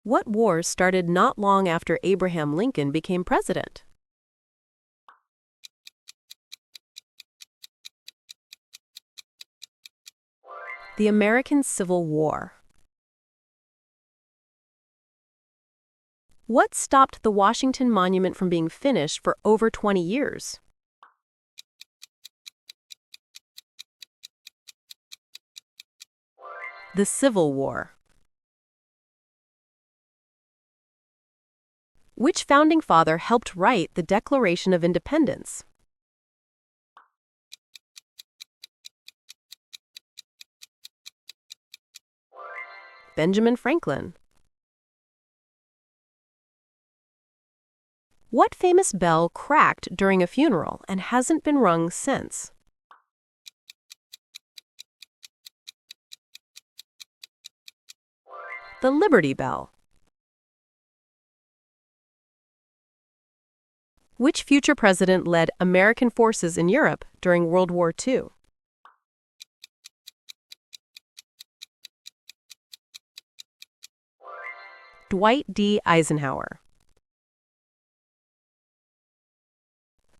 What war started not long after Abraham Lincoln became president? The American Civil War. What stopped the Washington Monument from being finished for over 20 years? The Civil War. Which founding father helped write the Declaration of Independence? Benjamin Franklin. What famous bell cracked during a funeral and hasn't been rung since? The Liberty Bell. Which future president led American forces in Europe during World War II? Dwight D. Eisenhower.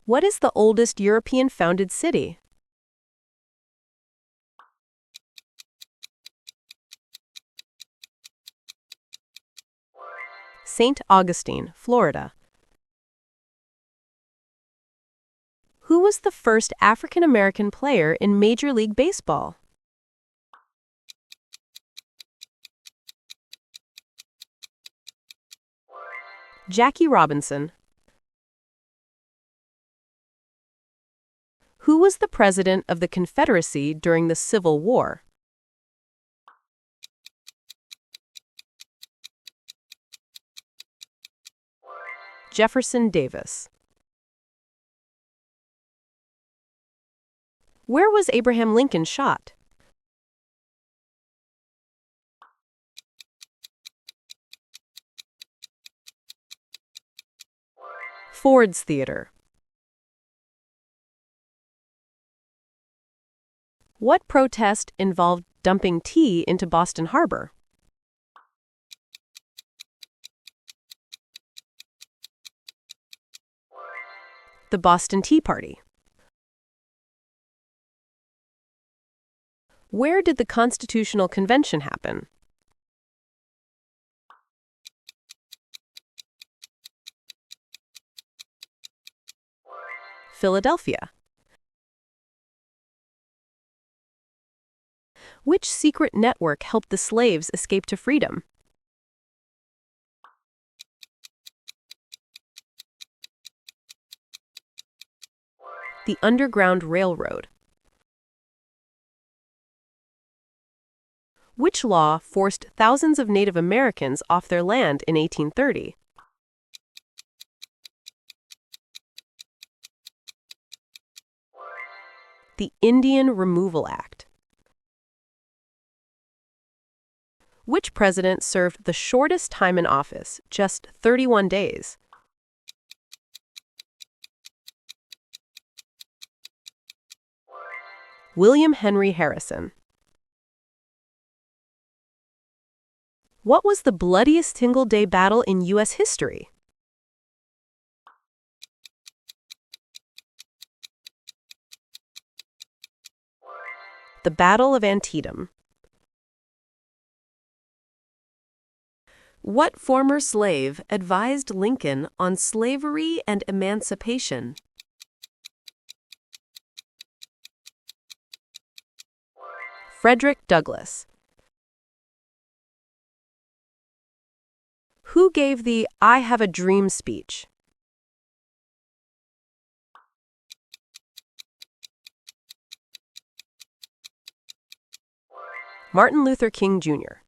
What is the oldest European-founded city? St. Augustine, Florida. Who was the first African-American player in Major League Baseball? Jackie Robinson. Who was the president of the Confederacy during the Civil War? Jefferson Davis. Where was Abraham Lincoln shot? Ford's Theater. What protest involved dumping tea into Boston Harbor? The Boston Tea Party. Where did the Constitutional Convention happen? Philadelphia. Which secret network helped the slaves escape to freedom? The Underground Railroad. Which law forced thousands of Native Americans off their land in 1830? The Indian Removal Act. Which president served the shortest time in office, just 31 days? William Henry Harrison. What was the bloodiest single day battle in U.S. history? The Battle of Antietam. What former slave advised Lincoln on slavery and emancipation? Frederick Douglass. Who gave the "I Have a Dream" speech? Martin Luther King Jr.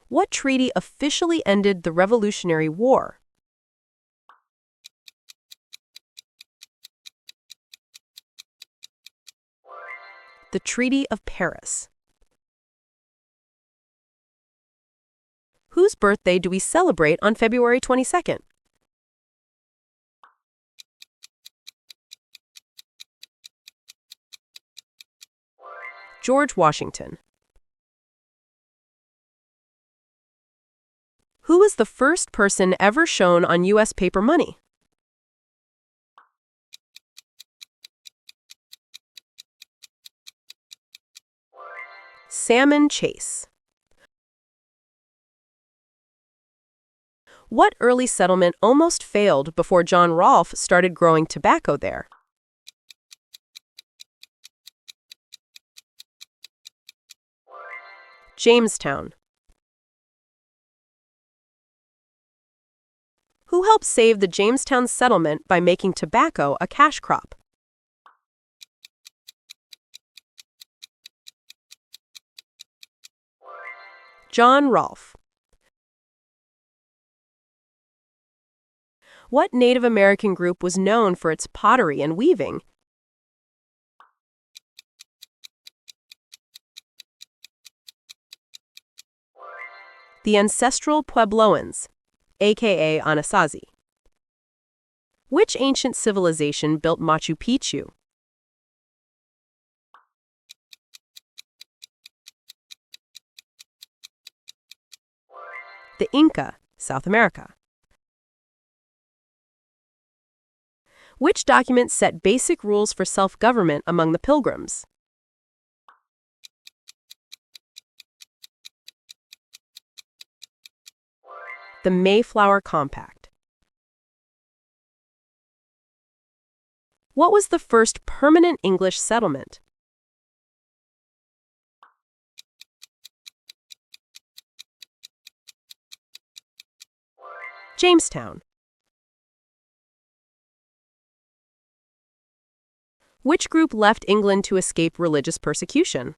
What treaty officially ended the Revolutionary War? The Treaty of Paris. Whose birthday do we celebrate on February 22nd? George Washington. Who was the first person ever shown on U.S. paper money? Salmon Chase. What early settlement almost failed before John Rolfe started growing tobacco there? Jamestown. Who helped save the Jamestown settlement by making tobacco a cash crop? John Rolfe. What Native American group was known for its pottery and weaving? The ancestral Puebloans, aka Anasazi. Which ancient civilization built Machu Picchu? The Inca, South America. Which document set basic rules for self-government among the Pilgrims? The Mayflower Compact. What was the first permanent English settlement? Jamestown. Which group left England to escape religious persecution?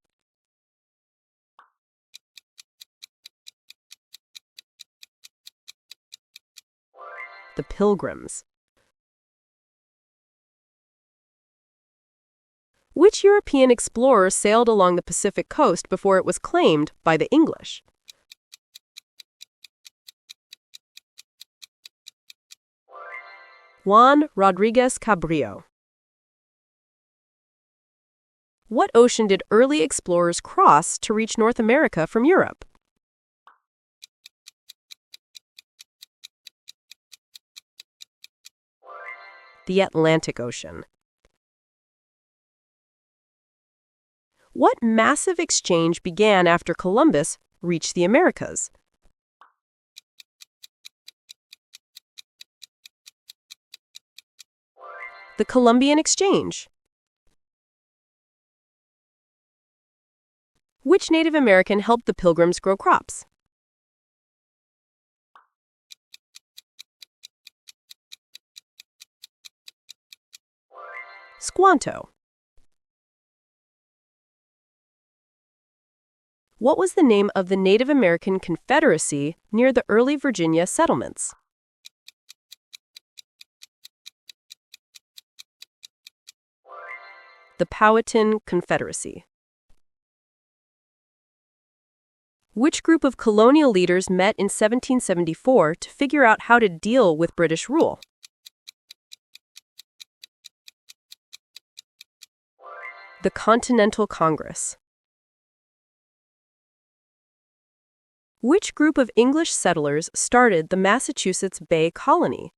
The Pilgrims. Which European explorer sailed along the Pacific coast before it was claimed by the English? Juan Rodriguez Cabrillo. What ocean did early explorers cross to reach North America from Europe? The Atlantic Ocean. What massive exchange began after Columbus reached the Americas? The Columbian Exchange. Which Native American helped the Pilgrims grow crops? Squanto. What was the name of the Native American Confederacy near the early Virginia settlements? The Powhatan Confederacy. Which group of colonial leaders met in 1774 to figure out how to deal with British rule? The Continental Congress. Which group of English settlers started the Massachusetts Bay Colony?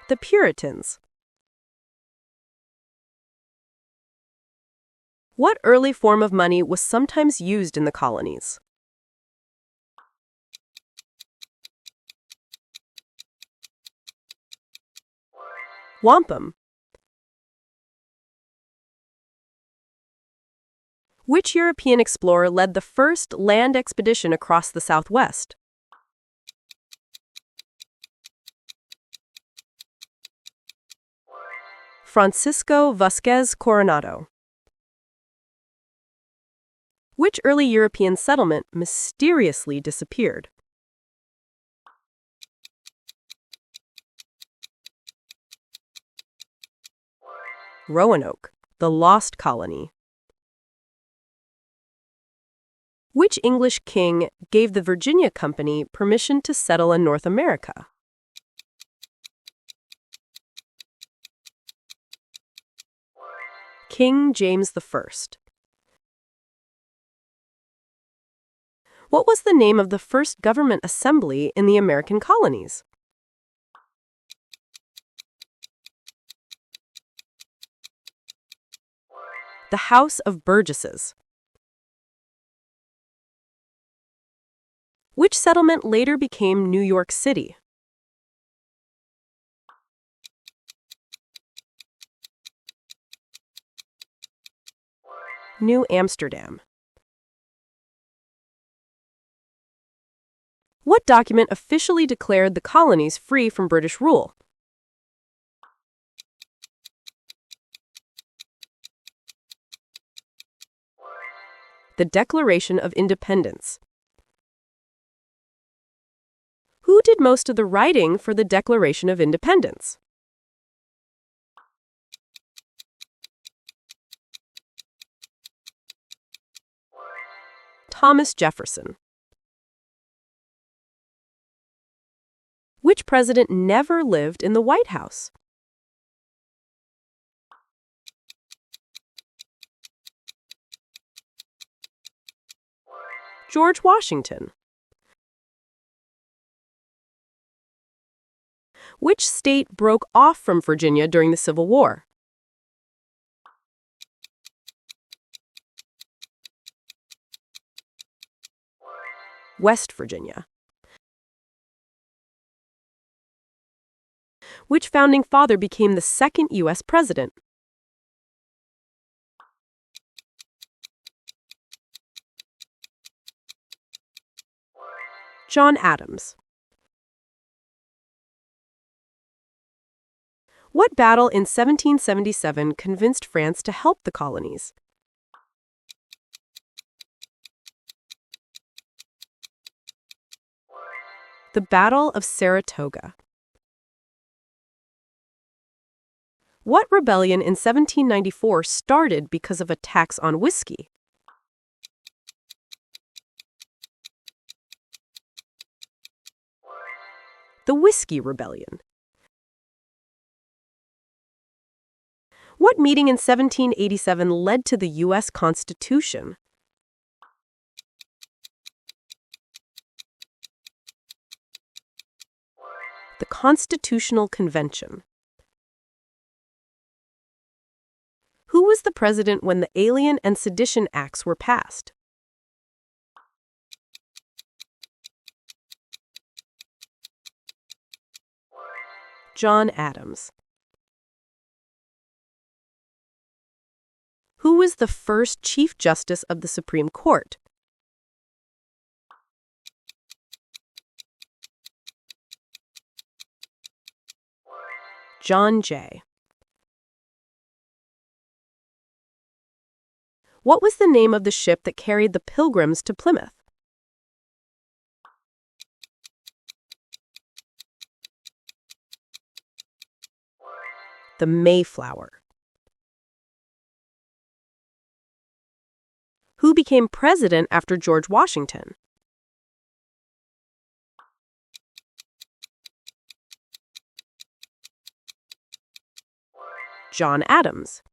The Puritans. What early form of money was sometimes used in the colonies? Wampum. Which European explorer led the first land expedition across the Southwest? Francisco Vázquez Coronado. Which early European settlement mysteriously disappeared? Roanoke, the Lost Colony. Which English king gave the Virginia Company permission to settle in North America? King James I. What was the name of the first government assembly in the American colonies? The House of Burgesses. Which settlement later became New York City? New Amsterdam. What document officially declared the colonies free from British rule? The Declaration of Independence. Who did most of the writing for the Declaration of Independence? Thomas Jefferson. Which president never lived in the White House? George Washington. Which state broke off from Virginia during the Civil War? West Virginia. Which founding father became the second U.S. president? John Adams. What battle in 1777 convinced France to help the colonies? The Battle of Saratoga. What rebellion in 1794 started because of a tax on whiskey? The Whiskey Rebellion. What meeting in 1787 led to the U.S. Constitution? The Constitutional Convention. Who was the president when the Alien and Sedition Acts were passed? John Adams. Who was the first Chief Justice of the Supreme Court? John Jay. What was the name of the ship that carried the Pilgrims to Plymouth? The Mayflower. Who became president after George Washington? John Adams.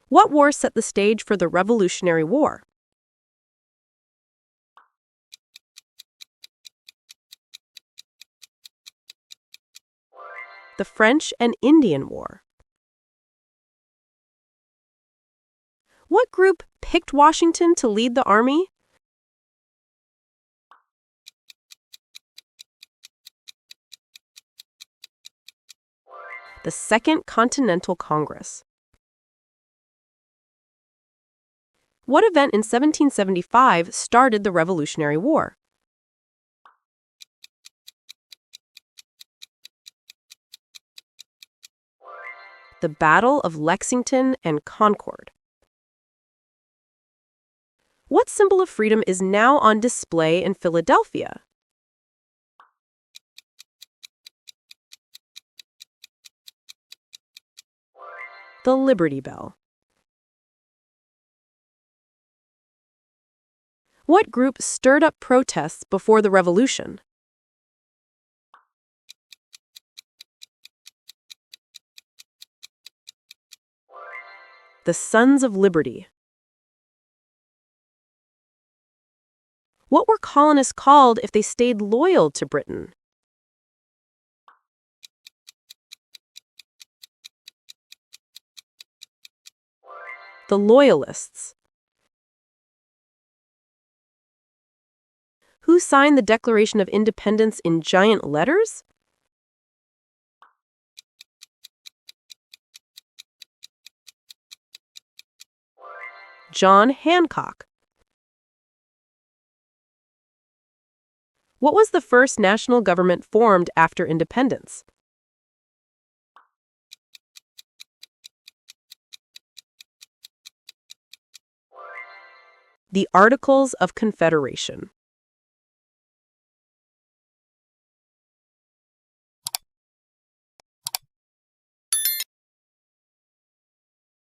What war set the stage for the Revolutionary War? The French and Indian War. What group picked Washington to lead the army? The Second Continental Congress. What event in 1775 started the Revolutionary War? The Battle of Lexington and Concord. What symbol of freedom is now on display in Philadelphia? The Liberty Bell. What group stirred up protests before the Revolution? The Sons of Liberty. What were colonists called if they stayed loyal to Britain? The Loyalists. Who signed the Declaration of Independence in giant letters? John Hancock. What was the first national government formed after independence? The Articles of Confederation.